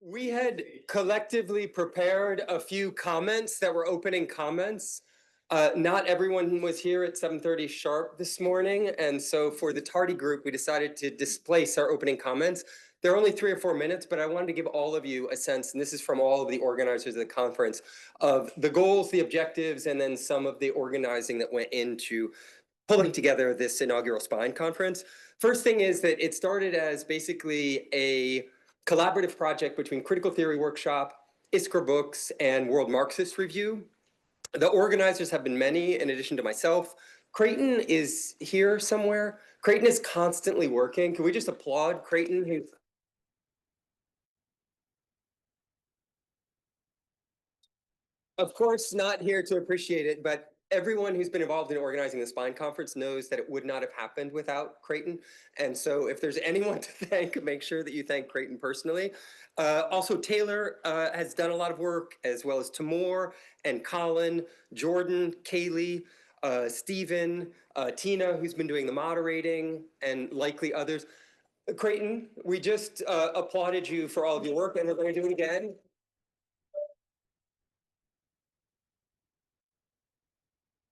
We had collectively prepared a few comments that were opening comments. Not everyone was here at 7:30 sharp this morning, and so for the tardy group, we decided to displace our opening comments. They're only 3 or 4 minutes, but I wanted to give all of you a sense, and this is from all of the organizers of the conference, of the goals, the objectives, and then some of the organizing that went into pulling together this inaugural Spine conference. First thing is that it started as basically a collaborative project between Critical Theory Workshop, Iskra Books, and World Marxist Review. The organizers have been many, in addition to myself. Creighton is here somewhere. Creighton is constantly working. Can we just applaud Creighton, who's of course not here to appreciate it, but everyone who's been involved in organizing the Spine Conference knows that it would not have happened without Creighton. And so if there's anyone to thank, make sure that you thank Creighton personally. Also, Taylor has done a lot of work, as well as Timur and Colin, Jordan, Kaylee, Stephen, Tina, who's been doing the moderating, and likely others. Creighton, we just applauded you for all of your work, and we're going to do it again.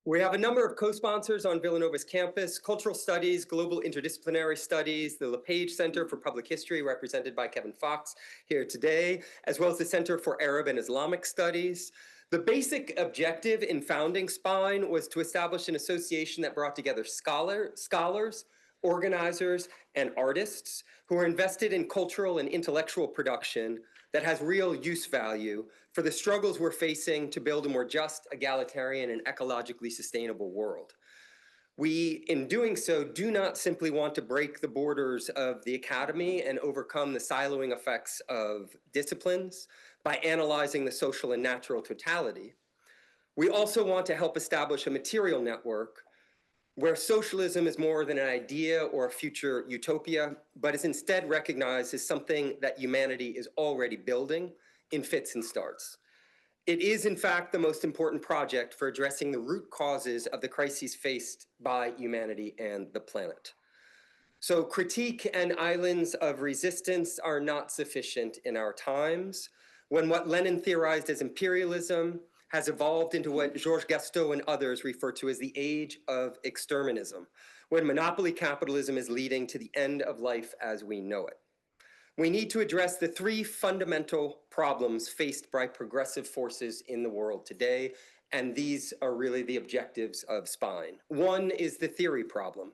We have a number of co-sponsors on Villanova's campus: Cultural Studies, Global Interdisciplinary Studies, the LePage Center for Public History, represented by Kevin Fox here today, as well as the Center for Arab and Islamic Studies. The basic objective in founding Spine was to establish an association that brought together scholars, organizers, and artists who are invested in cultural and intellectual production that has real use value for the struggles we're facing to build a more just, egalitarian, and ecologically sustainable world. We, in doing so, do not simply want to break the borders of the academy and overcome the siloing effects of disciplines by analyzing the social and natural totality. We also want to help establish a material network where socialism is more than an idea or a future utopia, but is instead recognized as something that humanity is already building in fits and starts. It is, in fact, the most important project for addressing the root causes of the crises faced by humanity and the planet. So critique and islands of resistance are not sufficient in our times, when what Lenin theorized as imperialism has evolved into what Georges Gastaut and others refer to as the age of exterminism, when monopoly capitalism is leading to the end of life as we know it. We need to address the three fundamental problems faced by progressive forces in the world today, and these are really the objectives of Spine. One is the theory problem,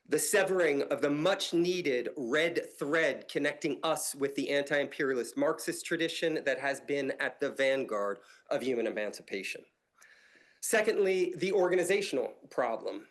the severing of the much needed red thread connecting us with the anti-imperialist Marxist tradition that has been at the vanguard of human emancipation. Secondly, the organizational problem,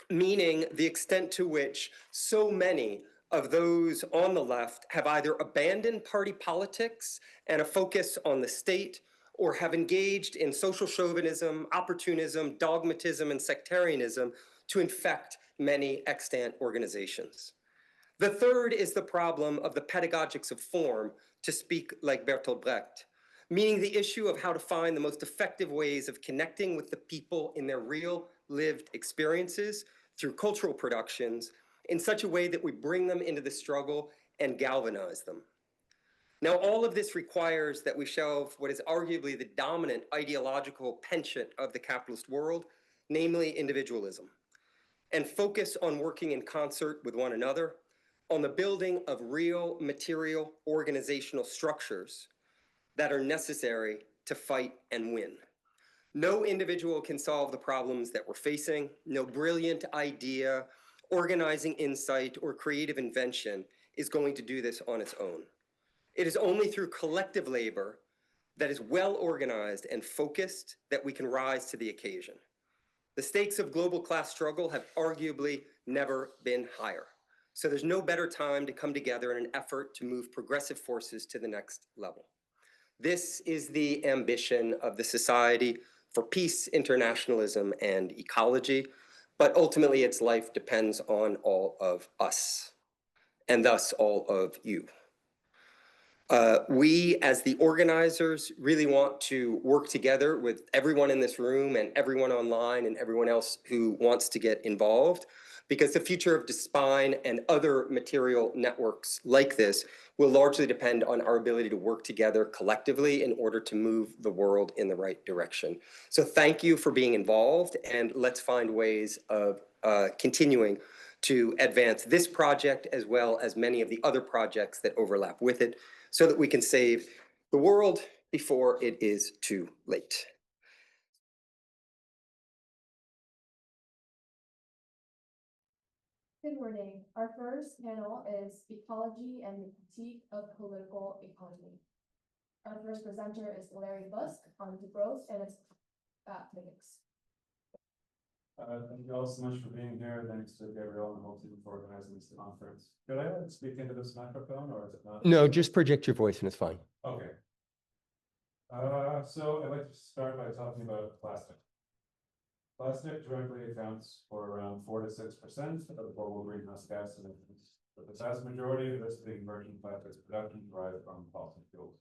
meaning the extent to which so many of those on the left have either abandoned party politics and a focus on the state, or have engaged in social chauvinism, opportunism, dogmatism, and sectarianism to infect many extant organizations. The third is the problem of the pedagogics of form, to speak like Bertolt Brecht, meaning the issue of how to find the most effective ways of connecting with the people in their real lived experiences through cultural productions in such a way that we bring them into the struggle and galvanize them. Now, all of this requires that we shelve what is arguably the dominant ideological penchant of the capitalist world, namely individualism, and focus on working in concert with one another on the building of real material organizational structures that are necessary to fight and win. No individual can solve the problems that we're facing. No brilliant idea, organizing insight, or creative invention is going to do this on its own. It is only through collective labor that is well organized and focused that we can rise to the occasion. The stakes of global class struggle have arguably never been higher. So there's no better time to come together in an effort to move progressive forces to the next level. This is the ambition of the Society for Peace, Internationalism, and Ecology, but ultimately its life depends on all of us, and thus all of you. We, as the organizers, really want to work together with everyone in this room and everyone online and everyone else who wants to get involved, because the future of Despine and other material networks like this will largely depend on our ability to work together collectively in order to move the world in the right direction. So thank you for being involved, and let's find ways of continuing to advance this project as well as many of the other projects that overlap with it, so that we can save the world before it is too late. Good morning. Our first panel is Ecology and the Critique of Political Economy. Our first presenter is Larry Busk on degrowth and its critics. Thank you all so much for being here. Thanks to Gabrielle and the whole team for organizing this conference. Could I speak into this microphone, or is it not? No, just project your voice and it's fine. Okay. So I'd like to start by talking about plastic. Plastic directly accounts for around 4 to 6% of global greenhouse gas emissions, but the vast majority of this being virgin plastics production derived from fossil fuels.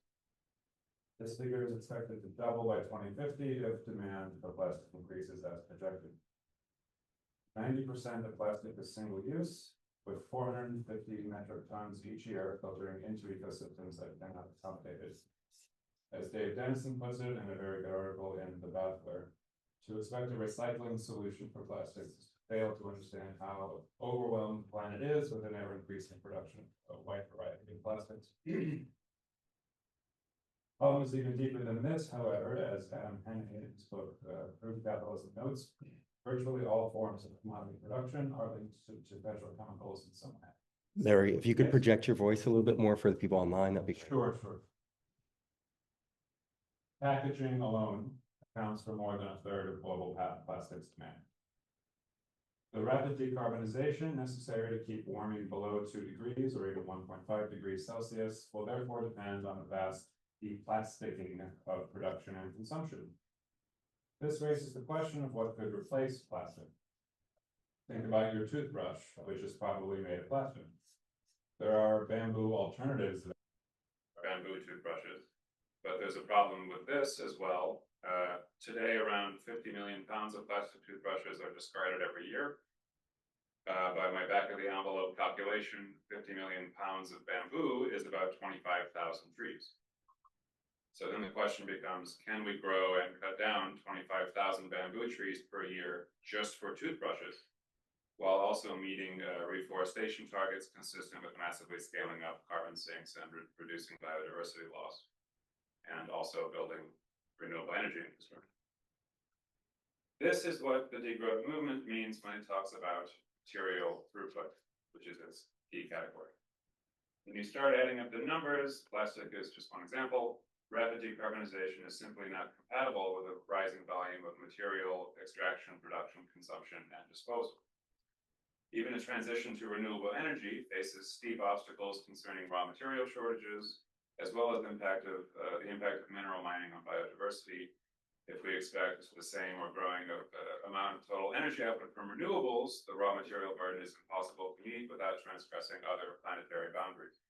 This figure is expected to double by 2050 if demand for plastic increases as projected. 90% of plastic is single-use, with 450 metric tons each year filtering into ecosystems that cannot accommodate it. As Dave Dennison puts it in a very good article in The Baffler, to expect a recycling solution for plastics is to fail to understand how overwhelmed the planet is with an ever-increasing production of a wide variety of plastics. Problem is even deeper than this, however, as Adam Henning in his book, Proof Capitalism notes, virtually all forms of commodity production are linked to petrochemicals in some way. Larry, if you could project your voice a little bit more for the people online, that'd be great. Sure. Packaging alone accounts for more than a third of global plastics demand. The rapid decarbonization necessary to keep warming below 2 degrees or even 1.5 degrees Celsius will therefore depend on a vast deplasticking of production and consumption. This raises the question of what could replace plastic. Think about your toothbrush, which is probably made of plastic. There are bamboo alternatives to bamboo toothbrushes, but there's a problem with this as well. Today, around 50 million pounds of plastic toothbrushes are discarded every year. By my back of the envelope calculation, 50 million pounds of bamboo is about 25,000 trees. So then the question becomes, can we grow and cut down 25,000 bamboo trees per year just for toothbrushes, while also meeting reforestation targets consistent with massively scaling up carbon sinks and reducing biodiversity loss, and also building renewable energy infrastructure? This is what the degrowth movement means when it talks about material throughput, which is its key category. When you start adding up the numbers, plastic is just one example. Rapid decarbonization is simply not compatible with a rising volume of material extraction, production, consumption, and disposal. Even a transition to renewable energy faces steep obstacles concerning raw material shortages, as well as the impact of mineral mining on biodiversity. If we expect the same or growing amount of total energy output from renewables, the raw material burden is impossible to meet without transgressing other planetary boundaries.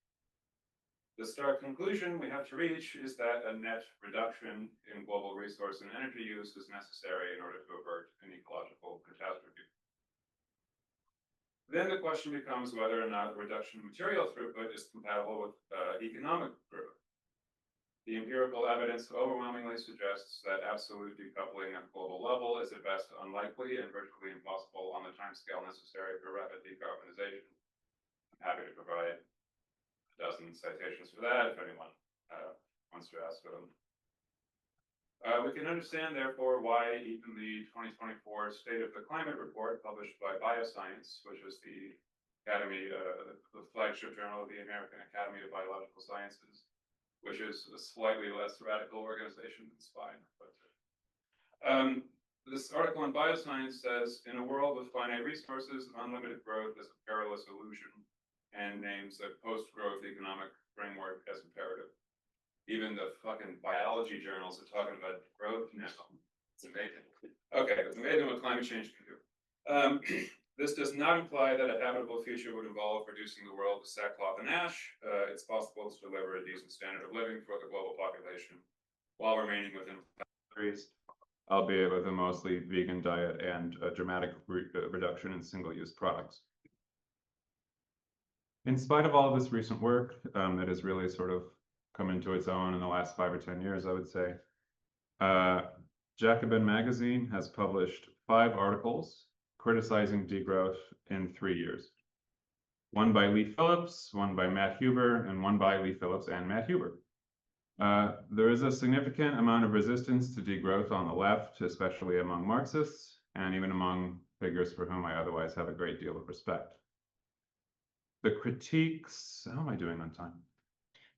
The stark conclusion we have to reach is that a net reduction in global resource and energy use is necessary in order to avert an ecological catastrophe. Then the question becomes whether or not reduction in material throughput is compatible with economic growth. The empirical evidence overwhelmingly suggests that absolute decoupling at global level is at best unlikely and virtually impossible on the timescale necessary for rapid decarbonization. I'm happy to provide a dozen citations for that if anyone wants to ask for them. We can understand, therefore, why even the 2024 State of the Climate report published by Bioscience, which is the flagship journal of the American Academy of Biological Sciences, which is a slightly less radical organization than SPINE. But this article on Bioscience says, in a world with finite resources, unlimited growth is a perilous illusion, and names a post-growth economic framework as imperative. Even the fucking biology journals are talking about growth now. It's amazing. Okay, it's amazing what climate change can do. This does not imply that a habitable future would involve reducing the world to sackcloth and ash. It's possible to deliver a decent standard of living for the global population while remaining within boundaries, albeit with a mostly vegan diet and a dramatic reduction in single-use products. In spite of all of this recent work that has really sort of come into its own in the last 5 or 10 years, I would say, Jacobin magazine has published 5 articles criticizing degrowth in 3 years. One by Lee Phillips, one by Matt Huber, and one by Lee Phillips and Matt Huber. There is a significant amount of resistance to degrowth on the left, especially among Marxists, and even among figures for whom I otherwise have a great deal of respect. The critiques, how am I doing on time?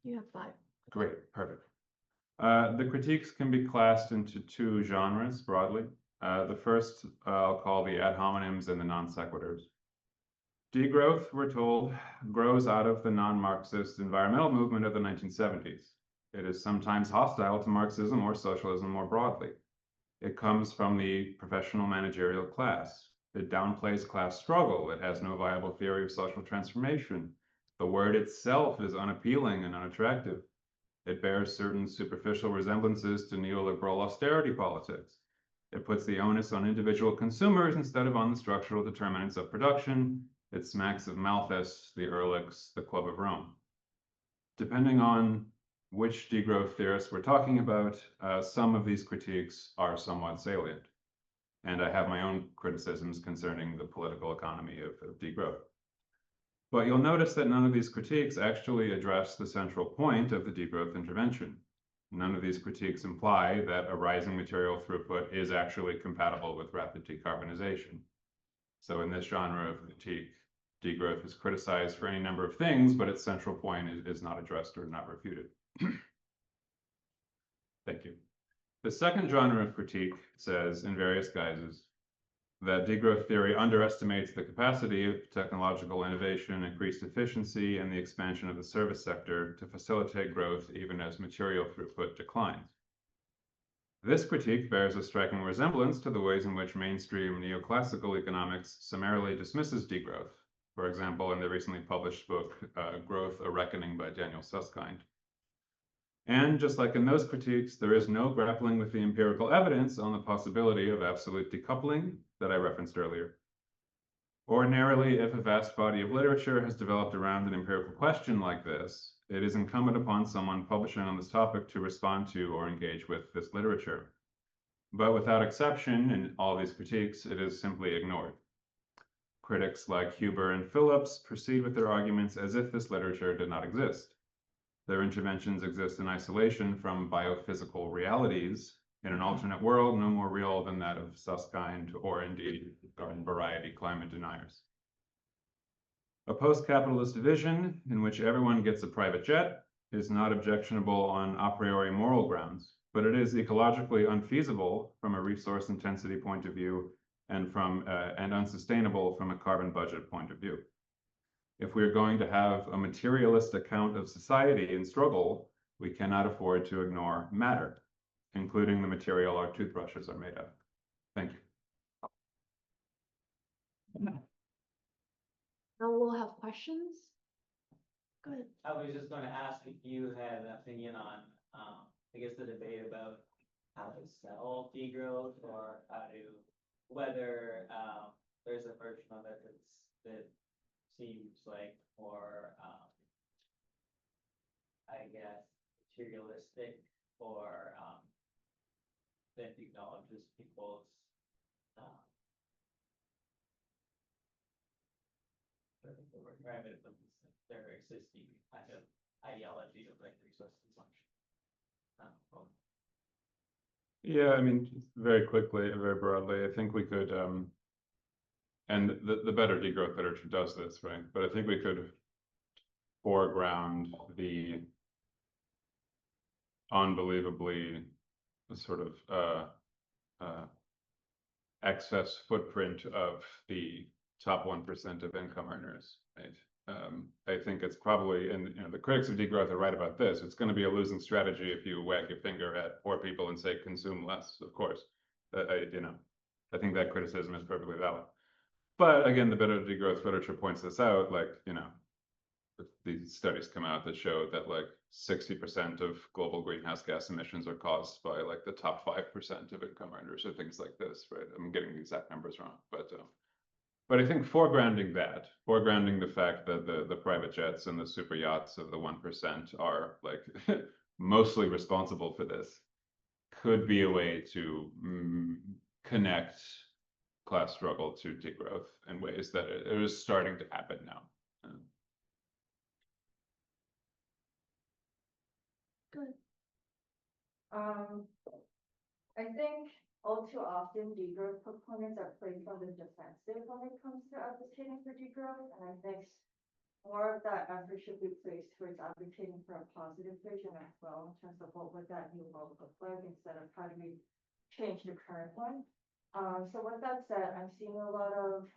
You have 5. Great, perfect. The critiques can be classed into 2 genres broadly. The first I'll call the ad hominems and the non sequiturs. Degrowth, we're told, grows out of the non-Marxist environmental movement of the 1970s. It is sometimes hostile to Marxism or socialism more broadly. It comes from the professional managerial class. It downplays class struggle. It has no viable theory of social transformation. The word itself is unappealing and unattractive. It bears certain superficial resemblances to neoliberal austerity politics. It puts the onus on individual consumers instead of on the structural determinants of production. It smacks of Malthus, the Ehrlichs, the Club of Rome. Depending on which degrowth theorists we're talking about, some of these critiques are somewhat salient. And I have my own criticisms concerning the political economy of degrowth. But you'll notice that none of these critiques actually address the central point of the degrowth intervention. None of these critiques imply that a rising material throughput is actually compatible with rapid decarbonization. So in this genre of critique, degrowth is criticized for any number of things, but its central point is not addressed or not refuted. Thank you. The second genre of critique says, in various guises, that degrowth theory underestimates the capacity of technological innovation, increased efficiency, and the expansion of the service sector to facilitate growth even as material throughput declines. This critique bears a striking resemblance to the ways in which mainstream neoclassical economics summarily dismisses degrowth. For example, in the recently published book, Growth, A Reckoning by Daniel Susskind. And just like in those critiques, there is no grappling with the empirical evidence on the possibility of absolute decoupling that I referenced earlier. Ordinarily, if a vast body of literature has developed around an empirical question like this, it is incumbent upon someone publishing on this topic to respond to or engage with this literature. But without exception, in all these critiques, it is simply ignored. Critics like Huber and Phillips proceed with their arguments as if this literature did not exist. Their interventions exist in isolation from biophysical realities in an alternate world no more real than that of Susskind or indeed garden variety climate deniers. A post-capitalist vision in which everyone gets a private jet is not objectionable on a priori moral grounds, but it is ecologically unfeasible from a resource intensity point of view and unsustainable from a carbon budget point of view. If we are going to have a materialist account of society in struggle, we cannot afford to ignore matter, including the material our toothbrushes are made of. Thank you. Now we'll have questions. Go ahead. I was just going to ask if you had an opinion on, I guess, the debate about how to sell degrowth or whether there's a version of it that seems like more, I guess, materialistic or that acknowledges people's their existing kind of ideology of like resource consumption. Yeah, I mean, very quickly, very broadly, I think we could, and the better degrowth literature does this, right? But I think we could foreground the unbelievably sort of excess footprint of the top 1% of income earners, right? I think it's probably, and the critics of degrowth are right about this. It's going to be a losing strategy if you wag your finger at poor people and say consume less. Of course, I think that criticism is perfectly valid. But again, the better degrowth literature points this out, like, you know, these studies come out that show that like 60% of global greenhouse gas emissions are caused by like the top 5% of income earners or things like this, right? I'm getting the exact numbers wrong, but I think foregrounding the fact that the private jets and the super yachts of the 1% are like mostly responsible for this could be a way to connect class struggle to degrowth in ways that it is starting to happen now. Good. I think all too often degrowth proponents are placed on the defensive when it comes to advocating for degrowth, and I think more of that effort should be placed towards advocating for a positive vision as well, in terms of what would that new world look like, instead of how do we change the current one. So with that said, I'm seeing a lot of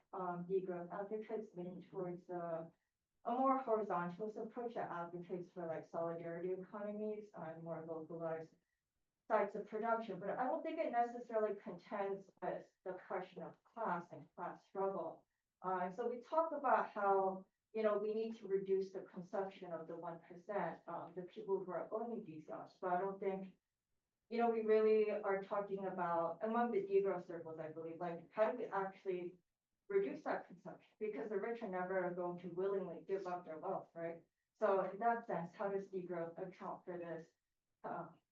degrowth advocates leaning towards a more horizontal approach that advocates for like solidarity economies and more localized sites of production, but I don't think it necessarily contends with the question of class and class struggle. So we talk about how, you know, we need to reduce the consumption of the 1%, the people who are owning these yachts, but I don't think, you know, we really are talking about among the degrowth circles, I believe, like how do we actually reduce that consumption, because the rich are never going to willingly give up their wealth, right? So in that sense, how does degrowth account for this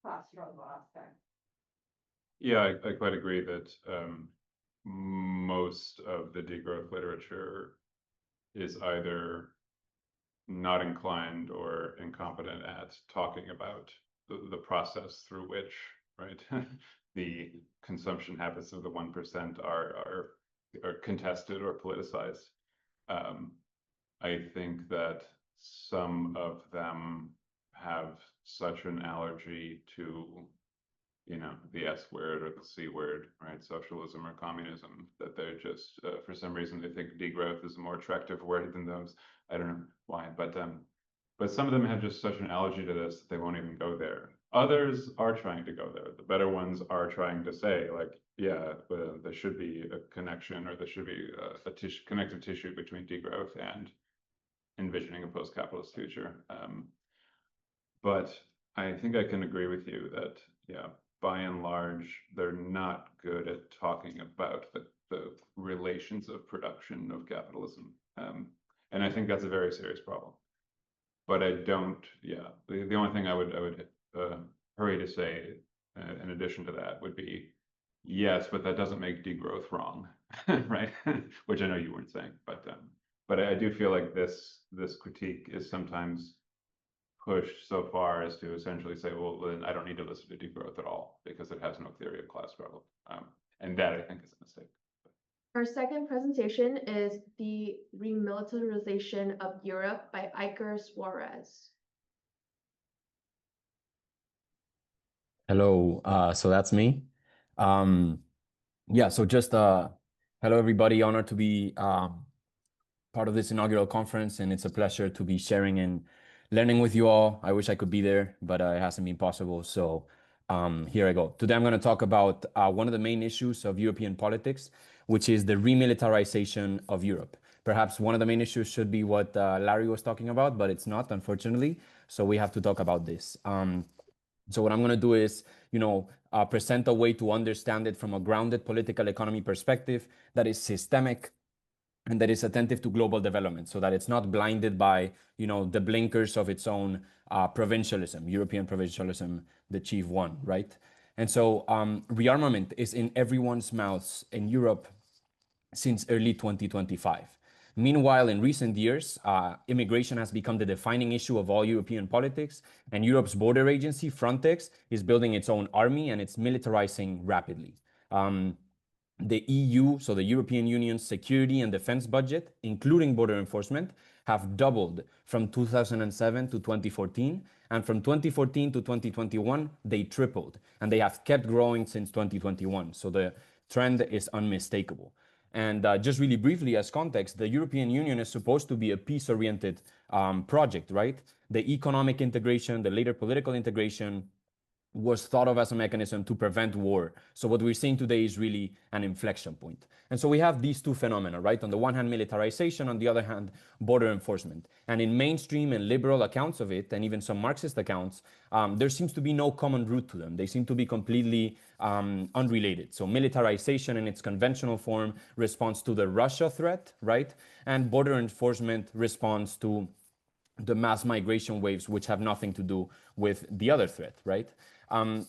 class struggle aspect? Yeah, I quite agree that most of the degrowth literature is either not inclined or incompetent at talking about the process through which, right, the consumption habits of the 1% are contested or politicized. I think that some of them have such an allergy to, you know, the S word or the C word, right? Socialism or communism, that they're just, for some reason, they think degrowth is a more attractive word than those. I don't know why, but some of them have just such an allergy to this that they won't even go there. Others are trying to go there. The better ones are trying to say, like, yeah, there should be a connection, or there should be a connective tissue between degrowth and envisioning a post-capitalist future. But I think I can agree with you that, yeah, by and large, they're not good at talking about the relations of production of capitalism. And I think that's a very serious problem. But I don't, yeah, the only thing I would hurry to say in addition to that would be, yes, but that doesn't make degrowth wrong, right? Which I know you weren't saying, but I do feel like this critique is sometimes pushed so far as to essentially say, well, then I don't need to listen to degrowth at all because it has no theory of class struggle. And that I think is a mistake. Our second presentation is the Remilitarization of Europe by Iker Suarez. Hello, so that's me. Yeah, so just hello everybody, honored to be part of this inaugural conference, and it's a pleasure to be sharing and learning with you all. I wish I could be there, but it hasn't been possible, so here I go. Today I'm going to talk about one of the main issues of European politics, which is the remilitarization of Europe. Perhaps one of the main issues should be what Larry was talking about, but it's not, unfortunately, so we have to talk about this. So what I'm going to do is, you know, present a way to understand it from a grounded political economy perspective that is systemic and that is attentive to global development, so that it's not blinded by, you know, the blinkers of its own provincialism, European provincialism, the chief one, right? And so rearmament is in everyone's mouths in Europe since early 2025. Meanwhile, in recent years, immigration has become the defining issue of all European politics, and Europe's border agency, Frontex, is building its own army and it's militarizing rapidly. The EU, so the European Union's security and defense budget, including border enforcement, have doubled from 2007 to 2014, and from 2014 to 2021, they tripled, and they have kept growing since 2021. So the trend is unmistakable. And just really briefly as context, the European Union is supposed to be a peace-oriented project, right? The economic integration, the later political integration, was thought of as a mechanism to prevent war. So what we're seeing today is really an inflection point. And so we have these two phenomena, right? On the one hand, militarization, on the other hand, border enforcement. And in mainstream and liberal accounts of it, and even some Marxist accounts, there seems to be no common root to them. They seem to be completely unrelated. So militarization in its conventional form responds to the Russia threat, right? And border enforcement responds to the mass migration waves, which have nothing to do with the other threat, right?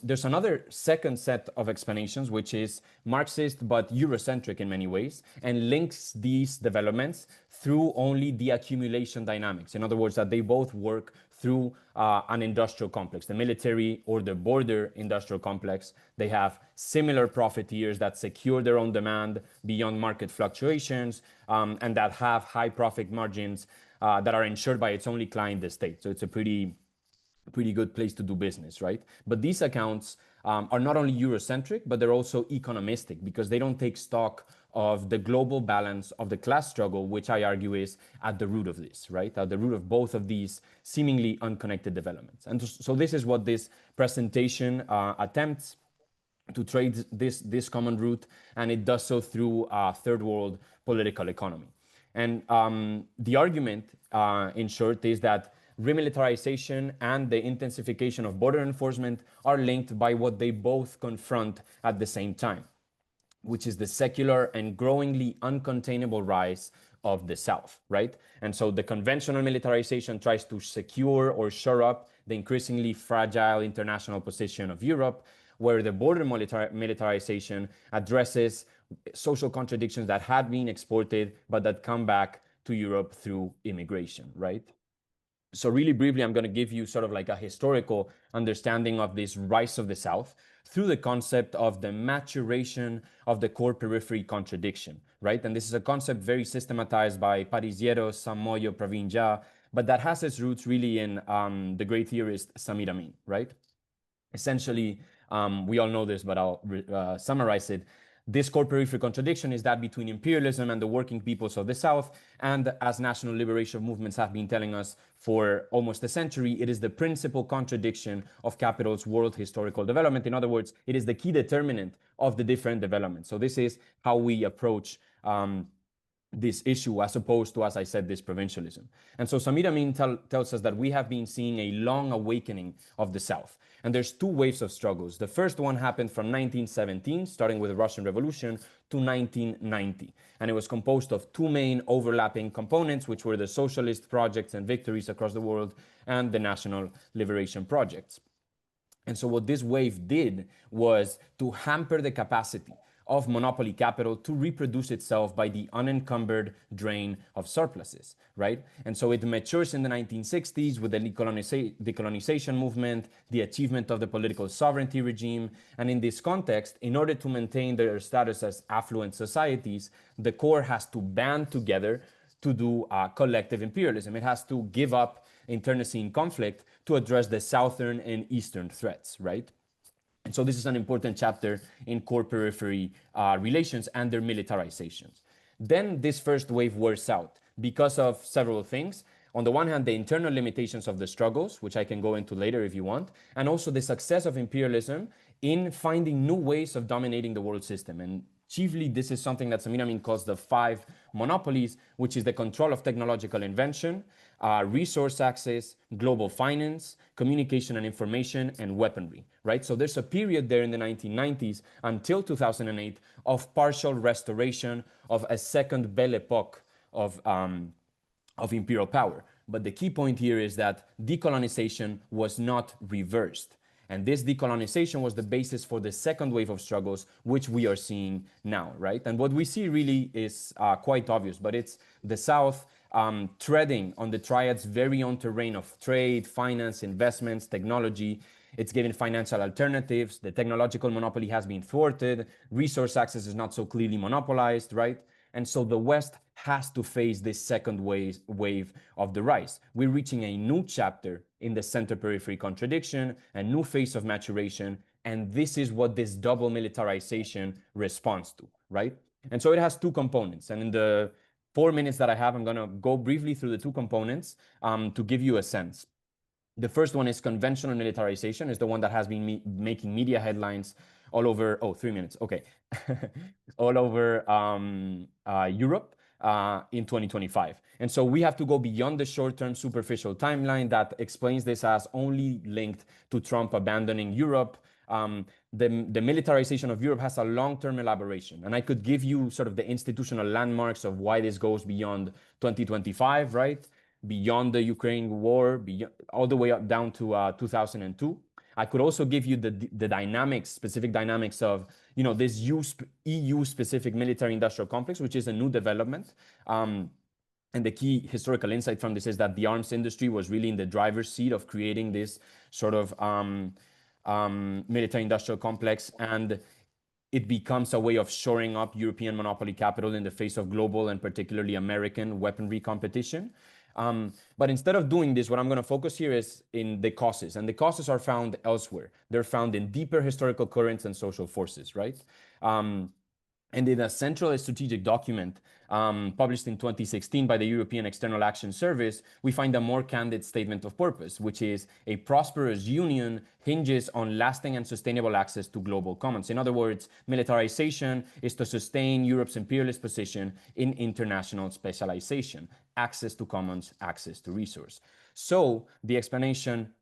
There's another second set of explanations, which is Marxist but Eurocentric in many ways, and links these developments through only the accumulation dynamics. In other words, that they both work through an industrial complex, the military or the border industrial complex. They have similar profiteers that secure their own demand beyond market fluctuations, and that have high profit margins that are ensured by its only client, the state. So it's a pretty good place to do business, right? But these accounts are not only Eurocentric, but they're also economistic because they don't take stock of the global balance of the class struggle, which I argue is at the root of this, right? At the root of both of these seemingly unconnected developments. And so this is what this presentation attempts to trade this common root, and it does so through third world political economy. And the argument, in short, is that remilitarization and the intensification of border enforcement are linked by what they both confront at the same time, which is the secular and growingly uncontainable rise of the South, right? And so the conventional militarization tries to secure or shore up the increasingly fragile international position of Europe, where the border militarization addresses social contradictions that had been exported, but that come back to Europe through immigration, right? So really briefly, I'm going to give you sort of like a historical understanding of this rise of the South through the concept of the maturation of the core periphery contradiction, right? And this is a concept very systematized by Parisieros, Samoyo, Praveen Jha, but that has its roots really in the great theorist Samir Amin, right? Essentially, we all know this, but I'll summarize it. This core periphery contradiction is that between imperialism and the working peoples of the South, and as national liberation movements have been telling us for almost a century, it is the principal contradiction of capital's world historical development. In other words, it is the key determinant of the different developments. So this is how we approach this issue as opposed to, as I said, this provincialism. And so Samir Amin tells us that we have been seeing a long awakening of the South. And there's two waves of struggles. The first one happened from 1917, starting with the Russian Revolution, to 1990. And it was composed of two main overlapping components, which were the socialist projects and victories across the world and the national liberation projects. And so what this wave did was to hamper the capacity of monopoly capital to reproduce itself by the unencumbered drain of surpluses, right? And so it matures in the 1960s with the decolonization movement, the achievement of the political sovereignty regime. And in this context, in order to maintain their status as affluent societies, the core has to band together to do collective imperialism. It has to give up internecine conflict to address the southern and eastern threats, right? And so this is an important chapter in core periphery relations and their militarizations. Then this first wave wears out because of several things. On the one hand, the internal limitations of the struggles, which I can go into later if you want, and also the success of imperialism in finding new ways of dominating the world system. And chiefly, this is something that Samir Amin calls the five monopolies, which is the control of technological invention, resource access, global finance, communication and information, and weaponry, right? So there's a period there in the 1990s until 2008 of partial restoration of a second Belle Epoque of imperial power. But the key point here is that decolonization was not reversed. And this decolonization was the basis for the second wave of struggles, which we are seeing now, right? And what we see really is quite obvious, but it's the South treading on the triad's very own terrain of trade, finance, investments, technology. It's given financial alternatives. The technological monopoly has been thwarted. Resource access is not so clearly monopolized, right? And so the West has to face this second wave of the rise. We're reaching a new chapter in the center-periphery contradiction, a new phase of maturation, and this is what this double militarization responds to, right? And so it has two components. And in the 4 minutes that I have, I'm going to go briefly through the two components to give you a sense. The first one is conventional militarization, is the one that has been making media headlines all over, oh, 3 minutes, okay, all over Europe in 2025. And so we have to go beyond the short-term superficial timeline that explains this as only linked to Trump abandoning Europe. The militarization of Europe has a long-term elaboration. And I could give you sort of the institutional landmarks of why this goes beyond 2025, right? Beyond the Ukraine war, beyond, all the way up down to 2002. I could also give you the dynamics, specific dynamics of, you know, this EU-specific military-industrial complex, which is a new development. And the key historical insight from this is that the arms industry was really in the driver's seat of creating this sort of military-industrial complex, and it becomes a way of shoring up European monopoly capital in the face of global and particularly American weaponry competition. But instead of doing this, what I'm going to focus here is in the causes. And the causes are found elsewhere. They're found in deeper historical currents and social forces, right? And in a central strategic document published in 2016 by the European External Action Service, we find a more candid statement of purpose, which is a prosperous union hinges on lasting and sustainable access to global commons. In other words, militarization is to sustain Europe's imperialist position in international specialization, access to commons, access to resource. So the explanation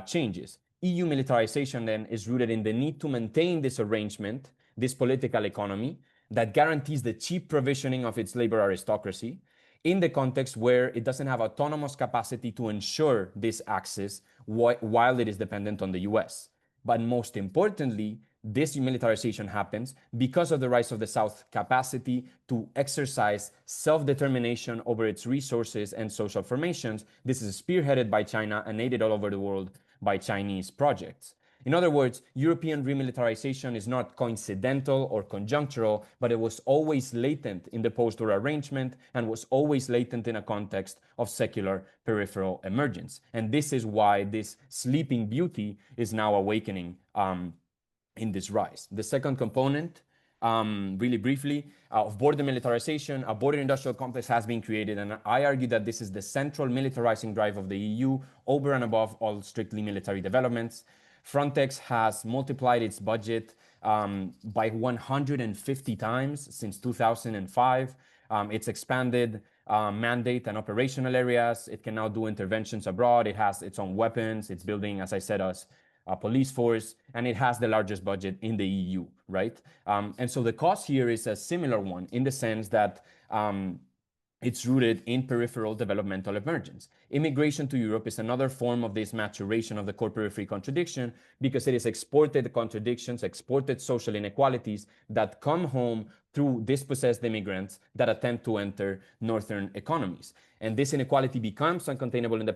changes. EU militarization then is rooted in the need to maintain this arrangement, this political economy that guarantees the cheap provisioning of its labor aristocracy in the context where it doesn't have autonomous capacity to ensure this access while it is dependent on the US. But most importantly, this militarization happens because of the rise of the South's capacity to exercise self-determination over its resources and social formations. This is spearheaded by China and aided all over the world by Chinese projects. In other words, European remilitarization is not coincidental or conjunctural, but it was always latent in the post-war arrangement and was always latent in a context of secular peripheral emergence. And this is why this sleeping beauty is now awakening in this rise. The second component, really briefly, of border militarization, a border industrial complex has been created, and I argue that this is the central militarizing drive of the EU over and above all strictly military developments. Frontex has multiplied its budget by 150 times since 2005. It's expanded mandate and operational areas. It can now do interventions abroad. It has its own weapons. It's building, as I said, a police force, and it has the largest budget in the EU, right? And so the cost here is a similar one in the sense that it's rooted in peripheral developmental emergence. Immigration to Europe is another form of this maturation of the core periphery contradiction because it is exported contradictions, exported social inequalities that come home through dispossessed immigrants that attempt to enter northern economies. And this inequality becomes uncontainable in the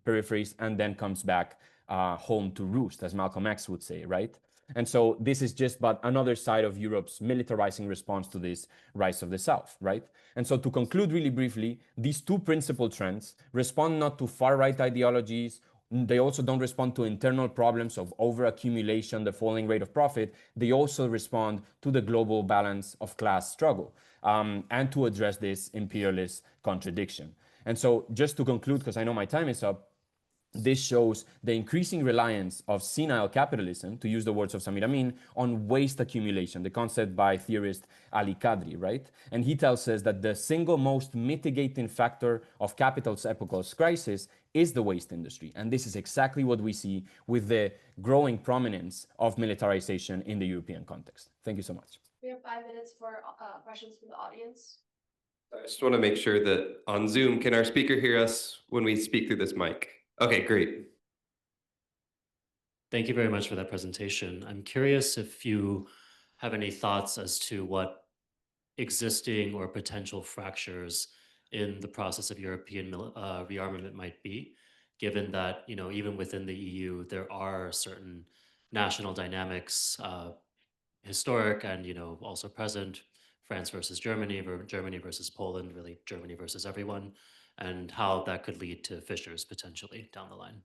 peripheries and then comes back home to roost, as Malcolm X would say, right? And so this is just but another side of Europe's militarizing response to this rise of the South, right? And so to conclude really briefly, these two principal trends respond not to far-right ideologies. They also don't respond to internal problems of overaccumulation, the falling rate of profit. They also respond to the global balance of class struggle and to address this imperialist contradiction. And so just to conclude, because I know my time is up, this shows the increasing reliance of senile capitalism, to use the words of Samir Amin, on waste accumulation, the concept by theorist Ali Kadri, right? And he tells us that the single most mitigating factor of capital's epochal crisis is the waste industry. And this is exactly what we see with the growing prominence of militarization in the European context. Thank you so much. We have 5 minutes for questions from the audience. I just want to make sure that on Zoom, can our speaker hear us when we speak through this mic? Okay, great. Thank you very much for that presentation. I'm curious if you have any thoughts as to what existing or potential fractures in the process of European rearmament might be, given that, you know, even within the EU, there are certain national dynamics, historic and, you know, also present, France versus Germany, Germany versus Poland, really Germany versus everyone, and how that could lead to fissures potentially down the line.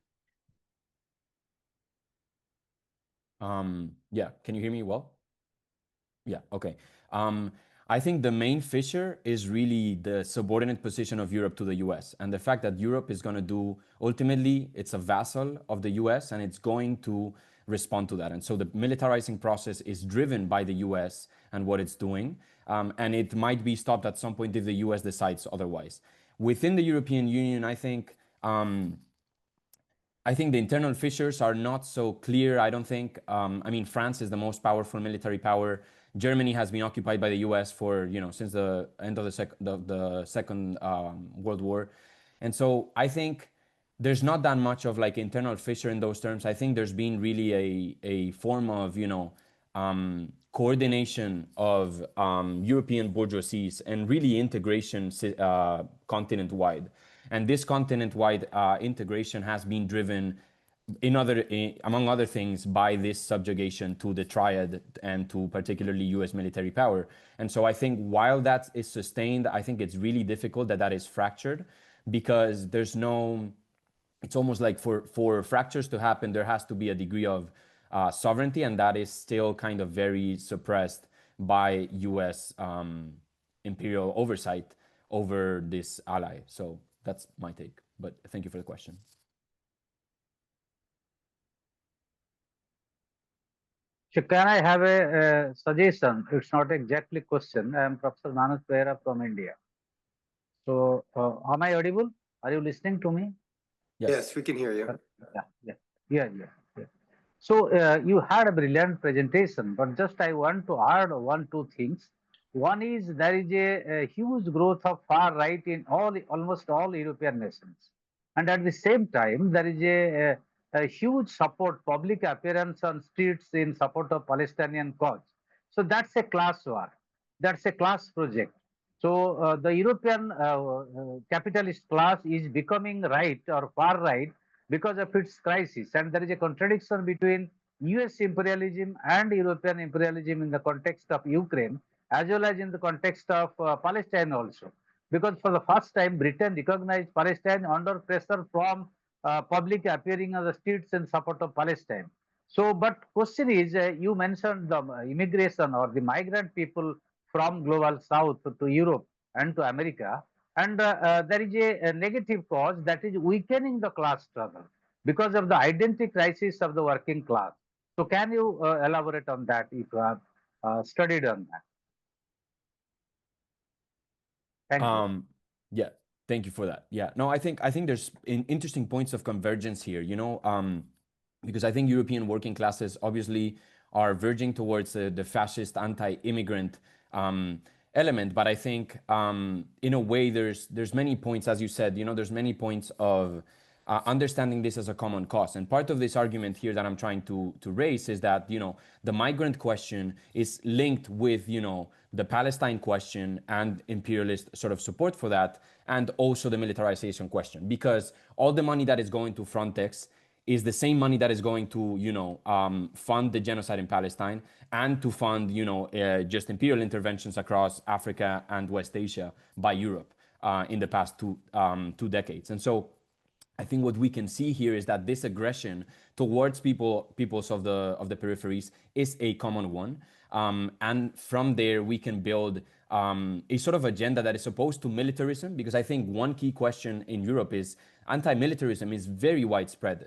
Yeah, can you hear me well? Yeah, okay. I think the main fissure is really the subordinate position of Europe to the US and the fact that Europe is going to do, ultimately, it's a vassal of the US and it's going to respond to that. And so the militarizing process is driven by the US and what it's doing. And it might be stopped at some point if the US decides otherwise. Within the European Union, I think the internal fissures are not so clear. I don't think, I mean, France is the most powerful military power. Germany has been occupied by the US for, since the end of the Second World War. And so I think there's not that much of like internal fissure in those terms. I think there's been really a form of, coordination of European bourgeoisies and really integration continent-wide. And this continent-wide integration has been driven among other things, by this subjugation to the triad and to particularly US military power. And so I think while that is sustained, I think it's really difficult that is fractured, because it's almost like for fractures to happen, there has to be a degree of sovereignty, and that is still kind of very suppressed by US imperial oversight over this ally. So that's my take, but thank you for the question. So can I have a suggestion? It's not exactly question. I am Professor Manoj Behra from India. So am I audible? Are you listening to me? Yes, we can hear you. Yeah. So you had a brilliant presentation, but just I want to add two things. One is there is a huge growth of far right in almost all European nations, and at the same time there is a huge support, public appearance on streets in support of Palestinian cause. So that's a class war. That's a class project. So the European capitalist class is becoming right or far right because of its crisis, and there is a contradiction between US imperialism and European imperialism in the context of Ukraine, as well as in the context of Palestine also, because for the first time Britain recognized Palestine under pressure from public appearing on the streets in support of Palestine. So but question is, you mentioned the immigration or the migrant people from global south to Europe and to America, and there is a negative cause that is weakening the class struggle because of the identity crisis of the working class. So can you elaborate on that if you have studied on that? Thank you. Yeah, thank you for that. Yeah, no, I think there's interesting points of convergence here, because I think European working classes obviously are verging towards the fascist anti-immigrant element, but I think in a way there's many points, as you said, there's many points of understanding this as a common cause. And part of this argument here that I'm trying to raise is that, the migrant question is linked with, the Palestine question and imperialist sort of support for that, and also the militarization question, because all the money that is going to Frontex is the same money that is going to, fund the genocide in Palestine and to fund, just imperial interventions across Africa and West Asia by Europe in the past two decades. And so I think what we can see here is that this aggression towards peoples of the peripheries is a common one. And from there, we can build a sort of agenda that is opposed to militarism, because I think one key question in Europe is anti-militarism is very widespread.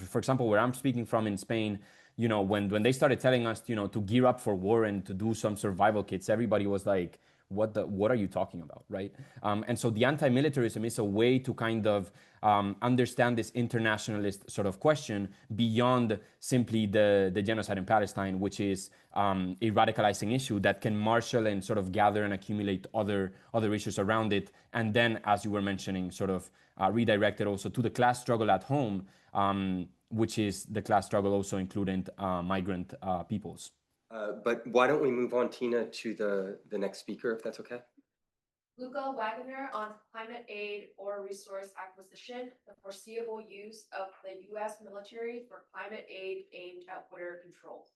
For example, where I'm speaking from in Spain, when they started telling us, to gear up for war and to do some survival kits, everybody was like, what are you talking about, right? And so the anti-militarism is a way to kind of understand this internationalist sort of question beyond simply the genocide in Palestine, which is a radicalizing issue that can marshal and sort of gather and accumulate other issues around it. And then, as you were mentioning, sort of redirected also to the class struggle at home, which is the class struggle also including migrant peoples. But why don't we move on, Tina, to the next speaker, if that's okay? Luca Wagner on climate aid or resource acquisition, the foreseeable use of the US military for climate aid aimed at border control.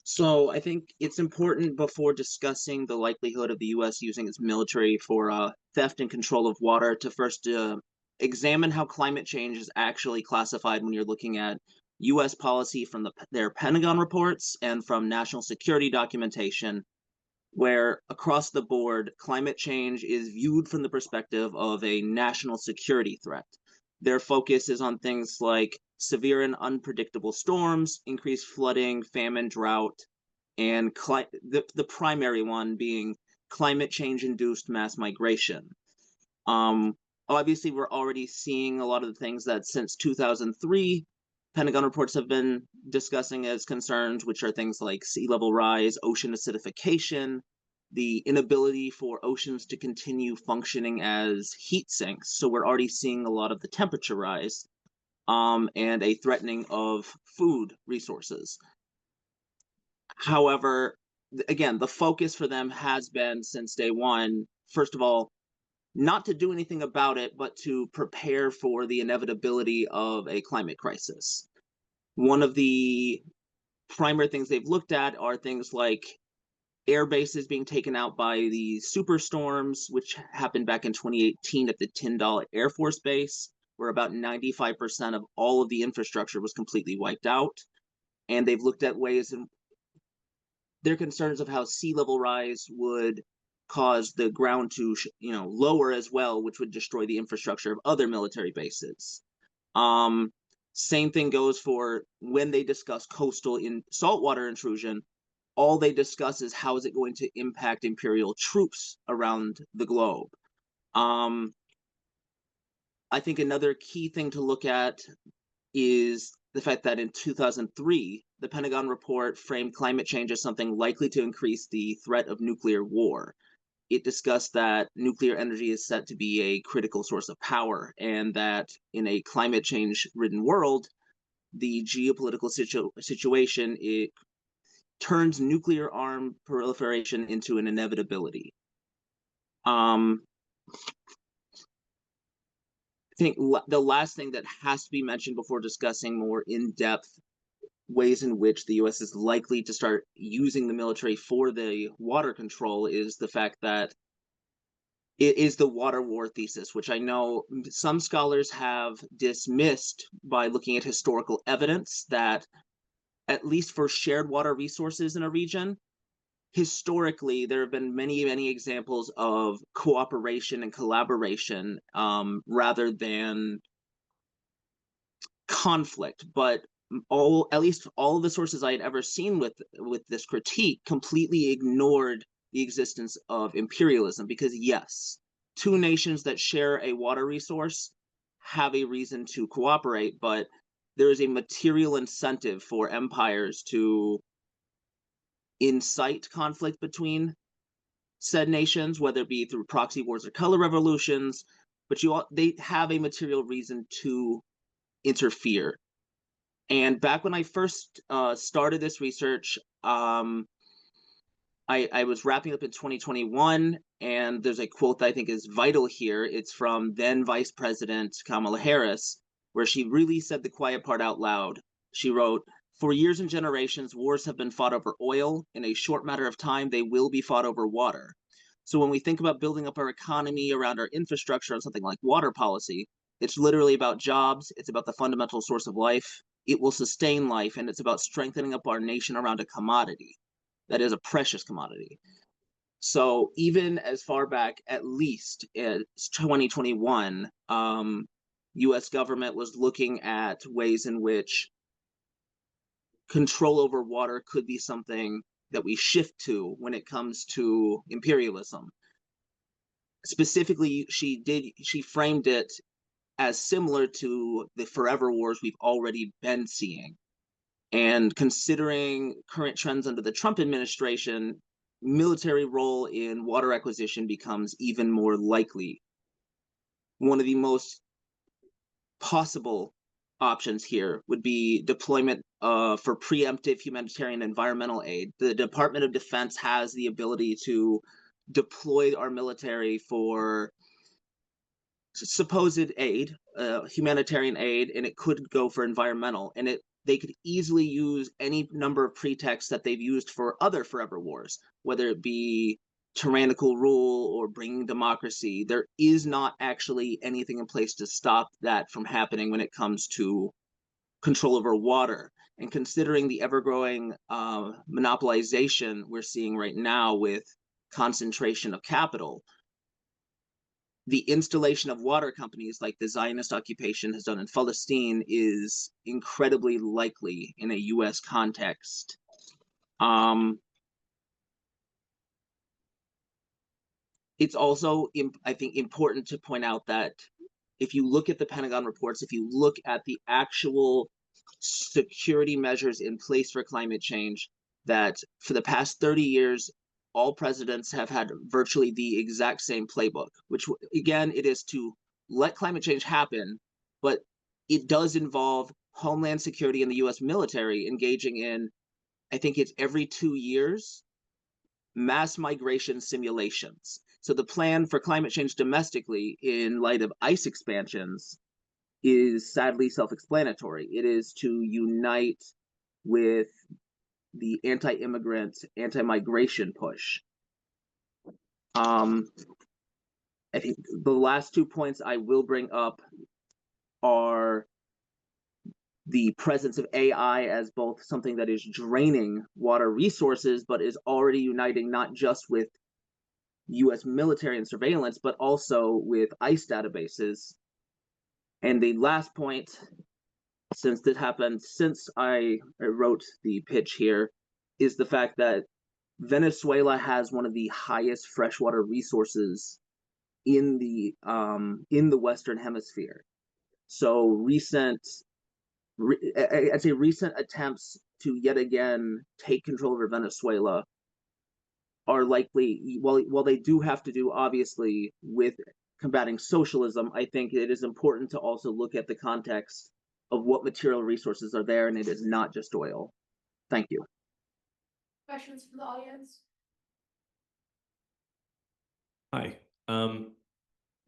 So I think it's important, before discussing the likelihood of the US using its military for theft and control of water, to first examine how climate change is actually classified when you're looking at US policy from their Pentagon reports and from national security documentation, where across the board, climate change is viewed from the perspective of a national security threat. Their focus is on things like severe and unpredictable storms, increased flooding, famine, drought, and the primary one being climate change-induced mass migration. Obviously, we're already seeing a lot of the things that since 2003, Pentagon reports have been discussing as concerns, which are things like sea level rise, ocean acidification, the inability for oceans to continue functioning as heat sinks. So we're already seeing a lot of the temperature rise, and a threatening of food resources. However, again, the focus for them has been since day one, first of all, not to do anything about it, but to prepare for the inevitability of a climate crisis. One of the primary things they've looked at are things like air bases being taken out by the superstorms, which happened back in 2018 at the Tyndall Air Force Base, where about 95% of all of the infrastructure was completely wiped out. And they've looked at ways in their concerns of how sea level rise would cause the ground to lower as well, which would destroy the infrastructure of other military bases. Same thing goes for when they discuss coastal saltwater intrusion. All they discuss is how is it going to impact imperial troops around the globe. I think another key thing to look at is the fact that in 2003, the Pentagon report framed climate change as something likely to increase the threat of nuclear war. It discussed that nuclear energy is set to be a critical source of power, and that in a climate change-ridden world, the geopolitical situation, it turns nuclear armed proliferation into an inevitability. I think the last thing that has to be mentioned before discussing more in-depth ways in which the US is likely to start using the military for the water control is the fact that it is the water war thesis, which I know some scholars have dismissed by looking at historical evidence that, at least for shared water resources in a region, historically, there have been many, many examples of cooperation and collaboration rather than conflict. But at least all of the sources I had ever seen with this critique completely ignored the existence of imperialism, because yes, two nations that share a water resource have a reason to cooperate, but there is a material incentive for empires to incite conflict between said nations, whether it be through proxy wars or color revolutions, but they have a material reason to interfere. And back when I first started this research, I was wrapping up in 2021, and there's a quote that I think is vital here. It's from then Vice President Kamala Harris, where she really said the quiet part out loud. She wrote, "For years and generations, wars have been fought over oil. In a short matter of time, they will be fought over water." So when we think about building up our economy around our infrastructure on something like water policy, it's literally about jobs. It's about the fundamental source of life. It will sustain life, and it's about strengthening up our nation around a commodity that is a precious commodity. So even as far back, at least as 2021, US government was looking at ways in which control over water could be something that we shift to when it comes to imperialism. Specifically, she framed it as similar to the forever wars we've already been seeing. And considering current trends under the Trump administration, military role in water acquisition becomes even more likely. One of the most possible options here would be deployment for preemptive humanitarian environmental aid. The Department of Defense has the ability to deploy our military for supposed aid, humanitarian aid, and it could go for environmental. And they could easily use any number of pretexts that they've used for other forever wars, whether it be tyrannical rule or bringing democracy. There is not actually anything in place to stop that from happening when it comes to control over water. And considering the ever-growing monopolization we're seeing right now with concentration of capital, the installation of water companies like the Zionist occupation has done in Palestine is incredibly likely in a US context. It's also, I think, important to point out that if you look at the Pentagon reports, if you look at the actual security measures in place for climate change, that for the past 30 years, all presidents have had virtually the exact same playbook, which again, it is to let climate change happen, but it does involve Homeland Security and the US military engaging in, I think it's every 2 years, mass migration simulations. So the plan for climate change domestically in light of ice expansions is sadly self-explanatory. It is to unite with the anti-immigrant, anti-migration push. I think the last 2 points I will bring up are the presence of AI as both something that is draining water resources, but is already uniting not just with US military and surveillance, but also with ICE databases. And the last point, since this happened since I wrote the pitch here, is the fact that Venezuela has one of the highest freshwater resources in the Western Hemisphere. So I'd say recent attempts to yet again take control over Venezuela are likely, while they do have to do obviously with combating socialism, I think it is important to also look at the context of what material resources are there, and it is not just oil. Thank you. Questions from the audience? Hi.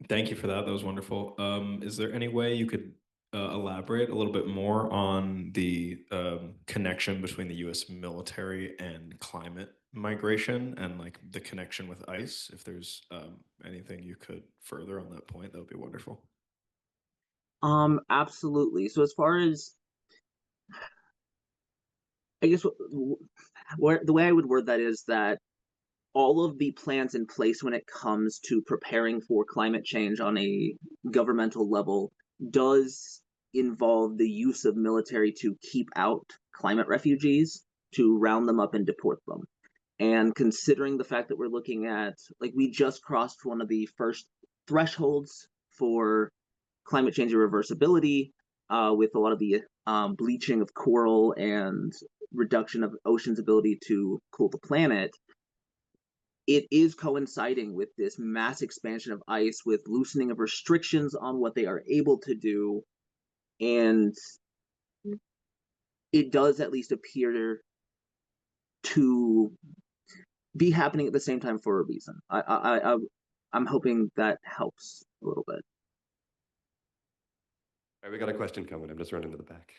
Thank you for that. That was wonderful. Is there any way you could elaborate a little bit more on the connection between the US military and climate migration and like the connection with ICE? If there's anything you could further on that point, that would be wonderful. Absolutely. So as far as, I guess the way I would word that is that all of the plans in place when it comes to preparing for climate change on a governmental level does involve the use of military to keep out climate refugees, to round them up and deport them. And considering the fact that we're looking at, like, we just crossed one of the first thresholds for climate change reversibility with a lot of the bleaching of coral and reduction of oceans' ability to cool the planet, it is coinciding with this mass expansion of ice, with loosening of restrictions on what they are able to do. And it does at least appear to be happening at the same time for a reason. I'm hoping that helps a little bit. All right, we got a question coming. I'm just running to the back.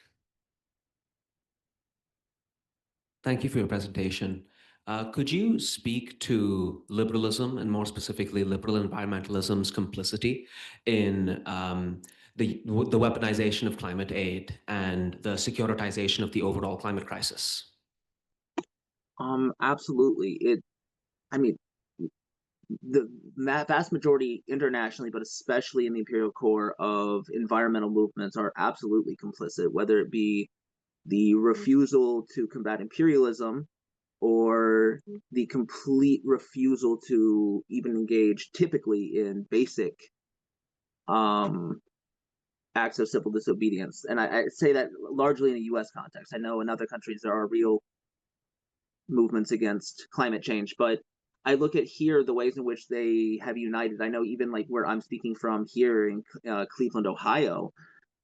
Thank you for your presentation. Could you speak to liberalism, and more specifically liberal environmentalism's complicity in the weaponization of climate aid and the securitization of the overall climate crisis? Absolutely. I mean, the vast majority internationally, but especially in the imperial core of environmental movements, are absolutely complicit, whether it be the refusal to combat imperialism or the complete refusal to even engage typically in basic acts of civil disobedience. And I say that largely in a US context. I know in other countries there are real movements against climate change, but I look at here the ways in which they have united. I know even like where I'm speaking from here in Cleveland, Ohio,